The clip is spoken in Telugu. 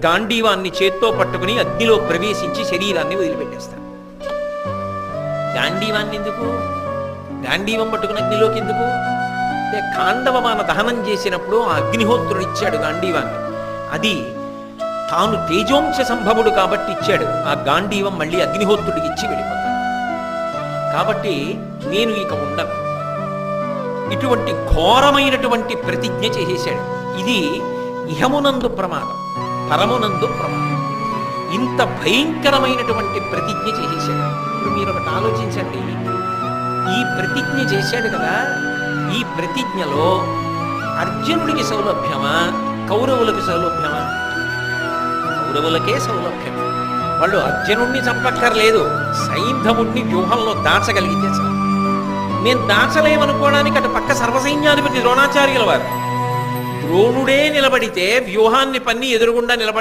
గాంధీవాన్ని చేత్తో పట్టుకుని అగ్నిలో ప్రవేశించి శరీరాన్ని వదిలిపెట్టేస్తాడు. గాంధీవాన్ని ఎందుకు? గాంధీవం పట్టుకుని అగ్నిలోకి ఎందుకు? అంటే ఖాండవమాన దహనం చేసినప్పుడు ఆ అగ్నిహోత్రుడు ఇచ్చాడు గాంధీవాన్ని. అది తాను తేజోంశ సంభవుడు కాబట్టి ఇచ్చాడు. ఆ గాంధీవం మళ్ళీ అగ్నిహోత్రుడికి ఇచ్చి వెళ్ళిపోతాడు. కాబట్టి నేను ఇక ఉండను. ఇటువంటి ఘోరమైనటువంటి ప్రతిజ్ఞ చేసేశాడు. ఇది ఇహమునందు ప్రమాదం, పరమునందు ప్రమాదం. ఇంత భయంకరమైనటువంటి ప్రతిజ్ఞ చేసేశాడు. ఇప్పుడు మీరు ఒకటి ఆలోచించండి. ఈ ప్రతిజ్ఞ చేశాడు కదా, ఈ ప్రతిజ్ఞలో అర్జునుడికి సౌలభ్యమా, కౌరవులకు సౌలభ్యమా? కౌరవులకే సౌలభ్యం. వాళ్ళు అర్జునుడిని చంపక్కర్లేదు, సైంధవుణ్ణి వ్యూహంలో దాచగలిగితే చాలు. నేను దాచలేమనుకోవడానికి అటు పక్క సర్వసైన్యాధిపతి ద్రోణాచార్యుల వారు. ద్రోణుడే నిలబడితే వ్యూహాన్ని పన్ని ఎదురుగుండా నిలబడ్డ